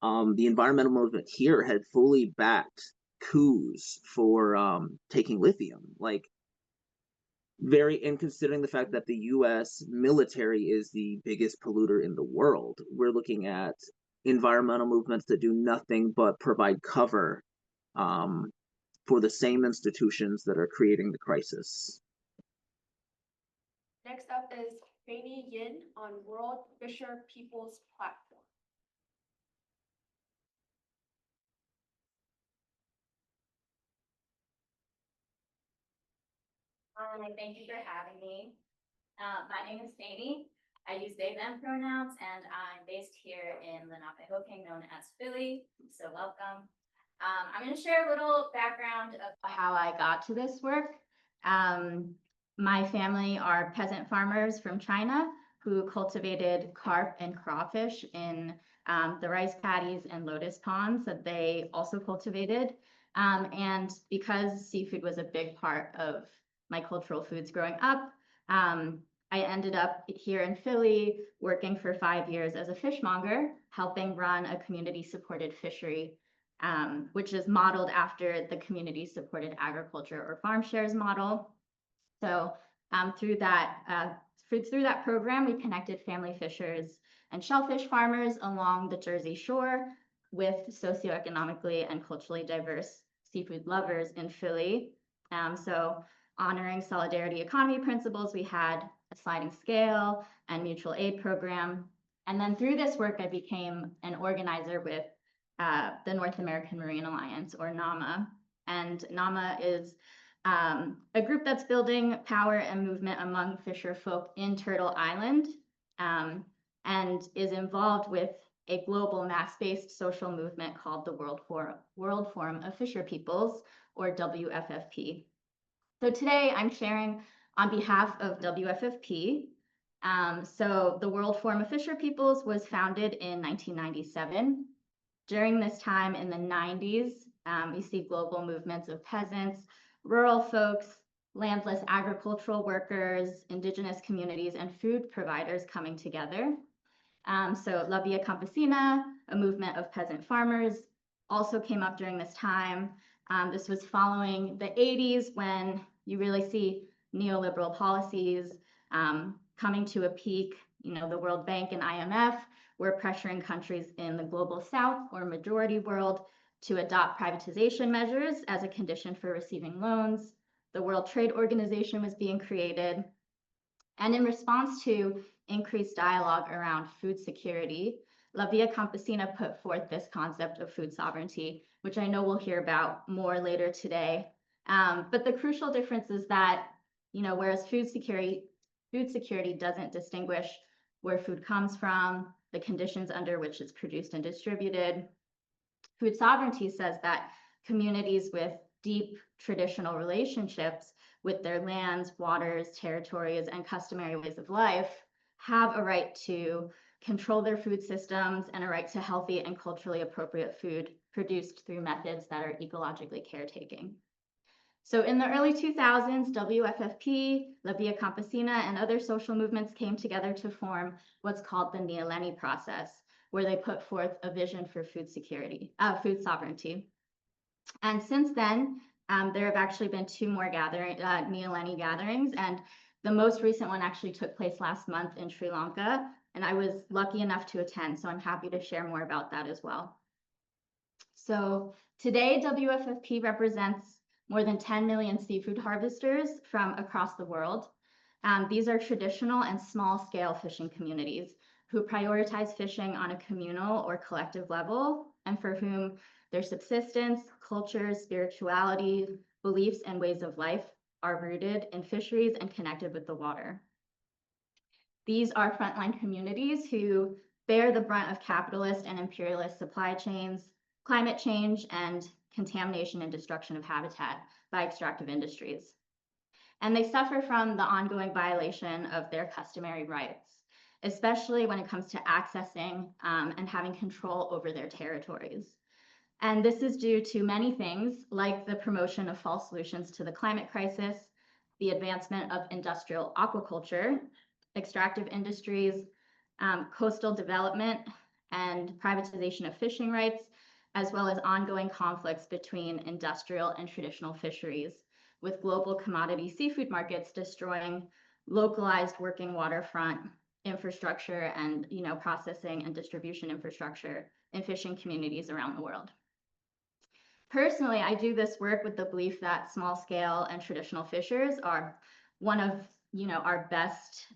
the environmental movement here had fully backed coups for taking lithium. Like, and considering the fact that the US military is the biggest polluter in the world, we're looking at environmental movements that do nothing but provide cover for the same institutions that are creating the crisis. Next up is Fanny Yin on World Fisher People's Platform. Thank you for having me. My name is Amy. I use they, them pronouns, and I'm based here in Lenape, known as Philly, so welcome. I'm going to share a little background of how I got to this work. My family are peasant farmers from China who cultivated carp and crawfish in the rice paddies and lotus ponds that they also cultivated. And because seafood was a big part of my cultural foods growing up, I ended up here in Philly working for 5 years as a fishmonger, helping run a community-supported fishery, which is modeled after the community-supported agriculture or farm shares model. So through that program, we connected family fishers and shellfish farmers along the Jersey Shore with socioeconomically and culturally diverse seafood lovers in Philly. So honoring solidarity economy principles, we had a sliding scale and mutual aid program. And then through this work, I became an organizer with the North American Marine Alliance, or NAMA. And NAMA is a group that's building power and movement among fisher folk in Turtle Island, and is involved with a global mass-based social movement called the World Forum of Fisher Peoples, or WFFP. So today I'm sharing on behalf of WFFP. So the World Forum of Fisher Peoples was founded in 1997. During this time in the 90s, we see global movements of peasants, rural folks, landless agricultural workers, indigenous communities, and food providers coming together. So La Via Campesina, a movement of peasant farmers, also came up during this time. This was following the 80s, when you really see neoliberal policies coming to a peak. You know, the World Bank and IMF were pressuring countries in the global south, or majority world, to adopt privatization measures as a condition for receiving loans. The World Trade Organization was being created. And in response to increased dialogue around food security, La Via Campesina put forth this concept of food sovereignty, which I know we'll hear about more later today. But the crucial difference is that, you know, whereas food security doesn't distinguish where food comes from, the conditions under which it's produced and distributed, food sovereignty says that communities with deep traditional relationships with their lands, waters, territories, and customary ways of life have a right to control their food systems and a right to healthy and culturally appropriate food produced through methods that are ecologically caretaking. So in the early 2000s, WFFP, La Via Campesina, and other social movements came together to form what's called the Neoleni process, where they put forth a vision for food sovereignty. And since then, there have actually been 2 more Neoleni gatherings, and the most recent one actually took place last month in Sri Lanka, and I was lucky enough to attend, so I'm happy to share more about that as well. So today, WFFP represents more than 10 million seafood harvesters from across the world. These are traditional and small-scale fishing communities who prioritize fishing on a communal or collective level, and for whom their subsistence, culture, spirituality, beliefs, and ways of life are rooted in fisheries and connected with the water. These are frontline communities who bear the brunt of capitalist and imperialist supply chains, climate change, and contamination and destruction of habitat by extractive industries. And they suffer from the ongoing violation of their customary rights, especially when it comes to accessing and having control over their territories. And this is due to many things, like the promotion of false solutions to the climate crisis, the advancement of industrial aquaculture, extractive industries, coastal development, and privatization of fishing rights, as well as ongoing conflicts between industrial and traditional fisheries, with global commodity seafood markets destroying localized working waterfront infrastructure and, you know, processing and distribution infrastructure in fishing communities around the world. Personally, I do this work with the belief that small scale and traditional fishers are one of, you know, our best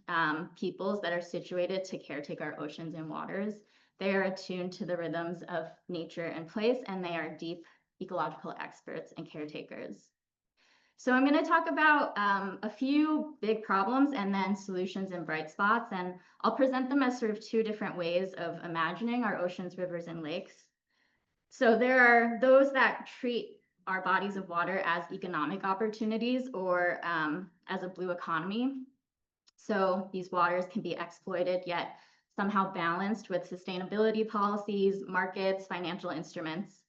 peoples that are situated to caretake our oceans and waters. They are attuned to the rhythms of nature and place, and they are deep ecological experts and caretakers. So I'm going to talk about a few big problems and then solutions and bright spots, and I'll present them as sort of two different ways of imagining our oceans, rivers, and lakes. So there are those that treat our bodies of water as economic opportunities or as a blue economy. So these waters can be exploited yet somehow balanced with sustainability policies, markets, financial instruments.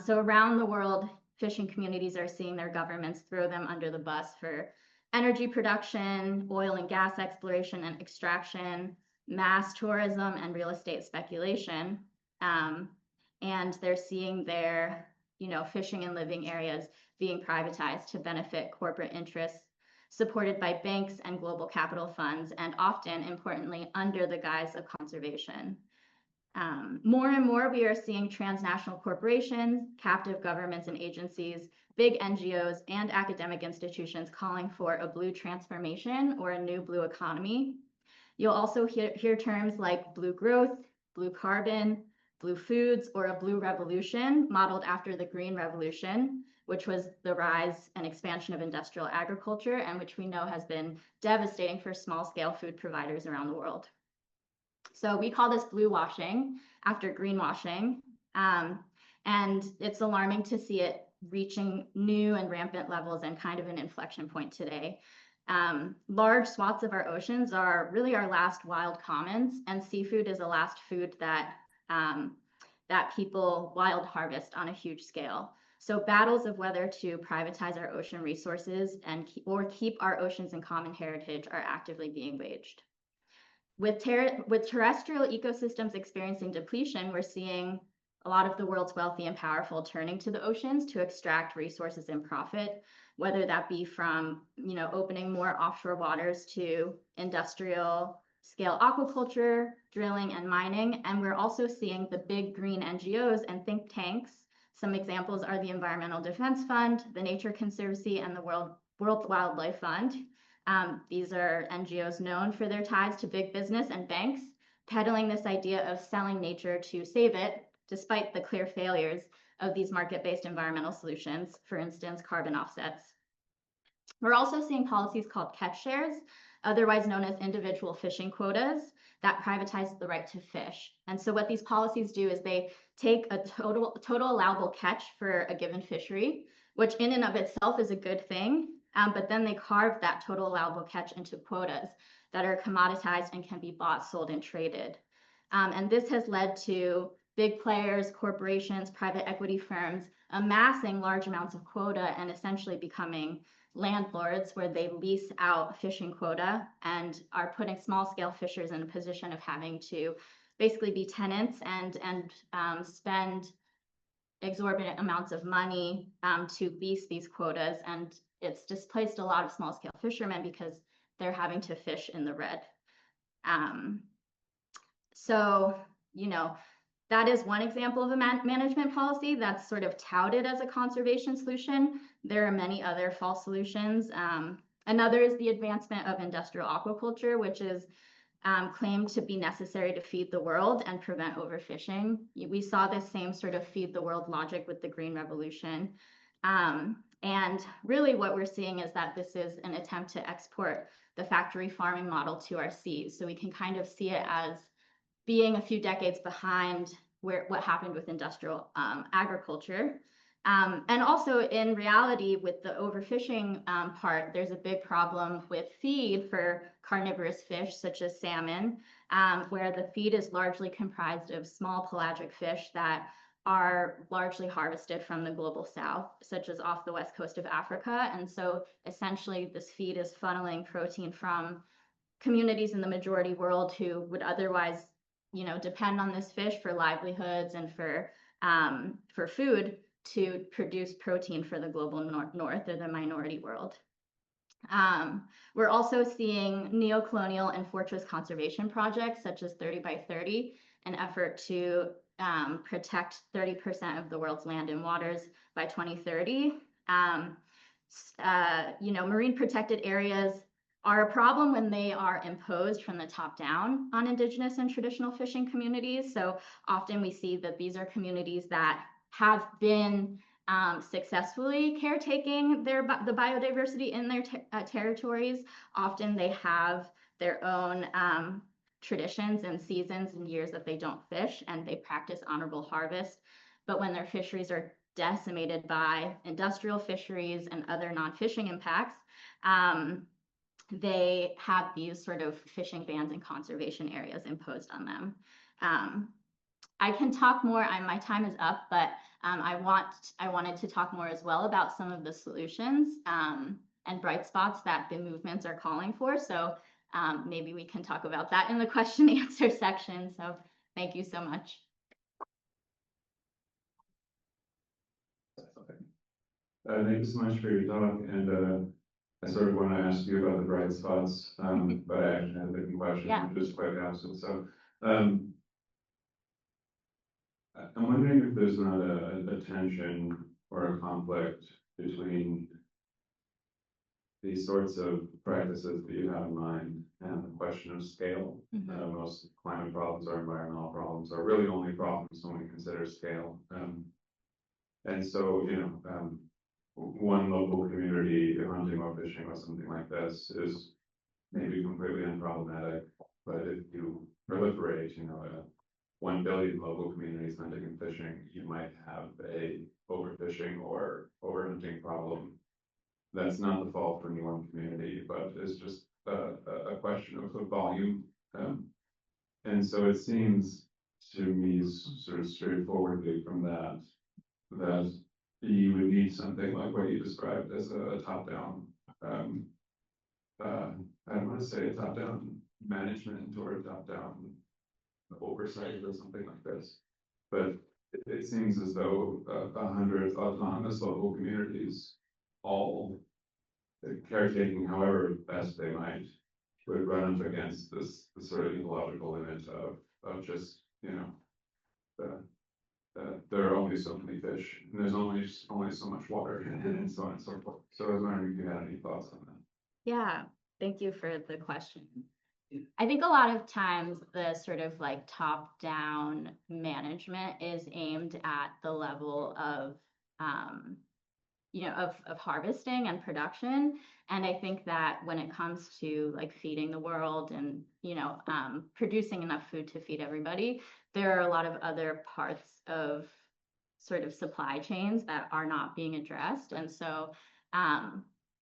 So around the world, fishing communities are seeing their governments throw them under the bus for energy production, oil and gas exploration and extraction, mass tourism, and real estate speculation. And they're seeing their, fishing and living areas being privatized to benefit corporate interests, supported by banks and global capital funds, and often, importantly, under the guise of conservation. More and more, we are seeing transnational corporations, captive governments and agencies, big NGOs, and academic institutions calling for a blue transformation or a new blue economy. You'll also hear terms like blue growth, blue carbon, blue foods, or a blue revolution modeled after the Green Revolution, which was the rise and expansion of industrial agriculture and which we know has been devastating for small-scale food providers around the world. So we call this blue washing after greenwashing, and it's alarming to see it reaching new and rampant levels and kind of an inflection point today. Large swaths of our oceans are really our last wild commons, and seafood is the last food that people wild harvest on a huge scale. So battles of whether to privatize our ocean resources or keep our oceans in common heritage are actively being waged. With terrestrial ecosystems experiencing depletion, we're seeing a lot of the world's wealthy and powerful turning to the oceans to extract resources and profit, whether that be from, opening more offshore waters to industrial scale aquaculture, drilling, and mining. And we're also seeing the big green NGOs and think tanks. Some examples are the Environmental Defense Fund, the Nature Conservancy, and the World Wildlife Fund. These are NGOs known for their ties to big business and banks, peddling this idea of selling nature to save it, despite the clear failures of these market-based environmental solutions, for instance, carbon offsets. We're also seeing policies called catch shares, otherwise known as individual fishing quotas, that privatize the right to fish. And so what these policies do is they take a total allowable catch for a given fishery, which in and of itself is a good thing, but then they carve that total allowable catch into quotas that are commoditized and can be bought, sold, and traded. And this has led to big players, corporations, private equity firms amassing large amounts of quota and essentially becoming landlords where they lease out fishing quota and are putting small-scale fishers in a position of having to basically be tenants and spend exorbitant amounts of money to lease these quotas, and it's displaced a lot of small-scale fishermen because they're having to fish in the red. So, that is one example of a management policy that's sort of touted as a conservation solution. There are many other false solutions. Another is the advancement of industrial aquaculture, which is claimed to be necessary to feed the world and prevent overfishing. We saw this same sort of feed the world logic with the Green Revolution. And really what we're seeing is that this is an attempt to export the factory farming model to our seas. So we can kind of see it as being a few decades behind what happened with industrial agriculture. And also in reality, with the overfishing part, there's a big problem with feed for carnivorous fish, such as salmon, where the feed is largely comprised of small pelagic fish that are largely harvested from the global south, such as off the west coast of Africa. And so essentially this feed is funneling protein from communities in the majority world who would otherwise depend on this fish for livelihoods and for food to produce protein for the global north or the minority world. We're also seeing neo-colonial and fortress conservation projects such as 30 by 30, an effort to protect 30% of the world's land and waters by 2030. Marine protected areas are a problem when they are imposed from the top down on indigenous and traditional fishing communities. So often we see that these are communities that have been successfully caretaking the biodiversity in their territories. Often they have their own traditions and seasons and years that they don't fish, and they practice honorable harvest. But when their fisheries are decimated by industrial fisheries and other non-fishing impacts, they have these sort of fishing bans and conservation areas imposed on them. I can talk more. My time is up, but I wanted to talk more as well about some of the solutions and bright spots that the movements are calling for. So maybe we can talk about that in the question and answer section. So thank you so much. Thank you so much for your talk, and I sort of want to ask you about the bright spots, but I actually have a different question, Yeah. which is quite absent. So I'm wondering if there's not a tension or a conflict between these sorts of practices that you have in mind and the question of scale. Most climate problems or environmental problems are really only problems when we consider scale. And so, one local community hunting or fishing or something like this is maybe completely unproblematic. But if you proliferate, 1 billion local communities hunting and fishing, you might have a overfishing or overhunting problem. That's not the fault for any one community, but it's just a question of the volume. And so it seems to me sort of straightforwardly from that you would need something like what you described as a top-down, I don't want to say a top-down management or a top-down oversight or something like this. But it seems as though 100 autonomous local communities, all caretaking however best they might, would run up against this sort of ecological limit of just, there are only so many fish, and there's only so much water, and so on and so forth. So I was wondering if you had any thoughts on that. Yeah, thank you for the question. I think a lot of times the sort of like top-down management is aimed at the level of, of harvesting and production. And I think that when it comes to like feeding the world and, producing enough food to feed everybody, there are a lot of other parts of sort of supply chains that are not being addressed. And so,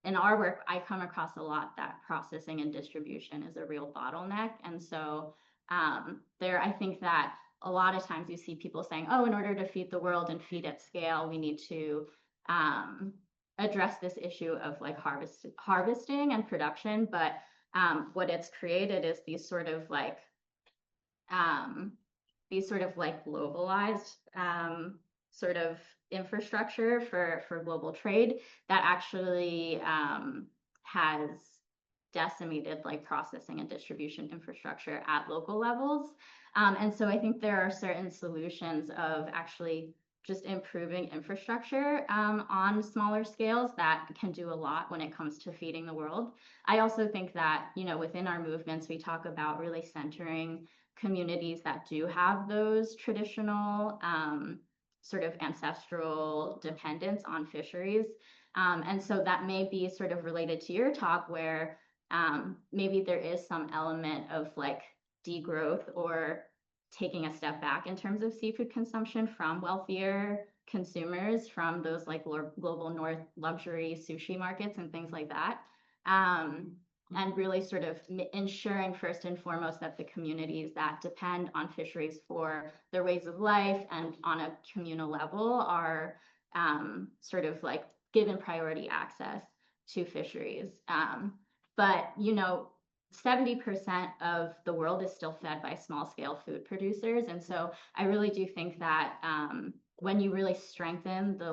in our work, I come across a lot that processing and distribution is a real bottleneck. And so I think that a lot of times you see people saying, oh, in order to feed the world and feed at scale, we need to address this issue of like harvesting and production. But what it's created is these sort of like globalized sort of infrastructure for global trade that actually has decimated like processing and distribution infrastructure at local levels. And so I think there are certain solutions of actually just improving infrastructure on smaller scales that can do a lot when it comes to feeding the world. I also think that, within our movements, we talk about really centering communities that do have those traditional sort of ancestral dependence on fisheries. And so that may be sort of related to your talk where maybe there is some element of like degrowth or taking a step back in terms of seafood consumption from wealthier consumers from those like global north luxury sushi markets and things like that. And really sort of ensuring first and foremost that the communities that depend on fisheries for their ways of life and on a communal level are sort of like given priority access to fisheries. But 70% of the world is still fed by small scale food producers. And so I really do think that when you really strengthen the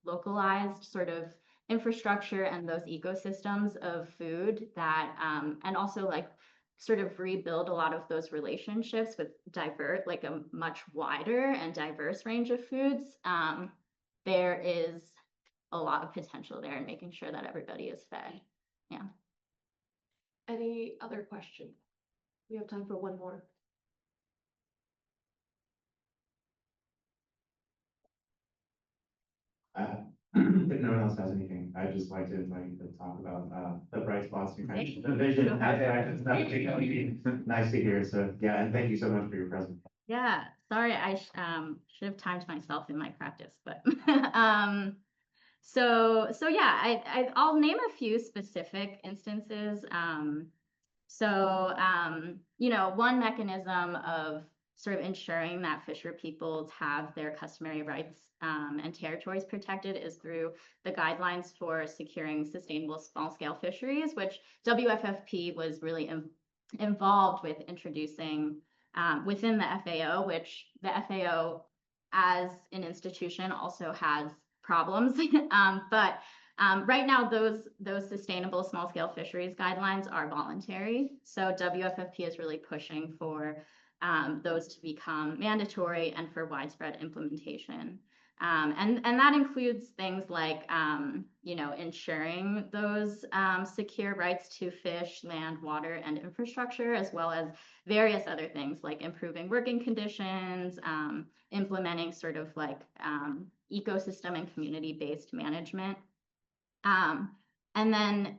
localized sort of infrastructure and those ecosystems of food that and also like sort of rebuild a lot of those relationships with like a much wider and diverse range of foods, there is a lot of potential there in making sure that everybody is fed. Yeah. Any other question? We have time for one more. If no one else has anything, I'd just like to invite you to talk about the bright spots behind the vision aspect and stuff. That would be nice to hear. So yeah, and thank you so much for your presence. Yeah, sorry, I should have timed myself in my practice, but so yeah, I'll name a few specific instances. You know, one mechanism of sort of ensuring that fisher peoples have their customary rights and territories protected is through the guidelines for securing sustainable small-scale fisheries, which WFFP was really involved with introducing within the FAO, which the FAO as an institution also has problems. But right now, those sustainable small-scale fisheries guidelines are voluntary. So WFFP is really pushing for those to become mandatory and for widespread implementation. And that includes things like, you know, ensuring those secure rights to fish, land, water, and infrastructure, as well as various other things like improving working conditions, implementing sort of like ecosystem and community-based management. And then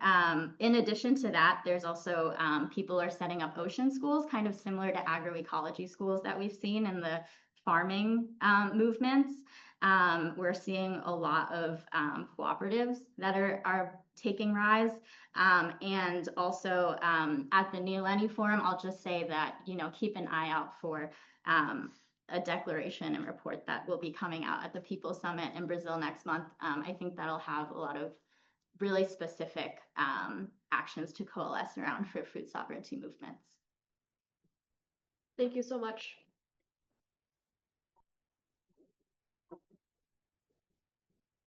in addition to that, there's also people are setting up ocean schools, kind of similar to agroecology schools that we've seen in the farming movements. We're seeing a lot of cooperatives that are taking rise. And also at the New Lenny Forum, I'll just say that, you know, keep an eye out for a declaration and report that will be coming out at the People's Summit in Brazil next month. I think that'll have a lot of really specific actions to coalesce around for food sovereignty movements. Thank you so much.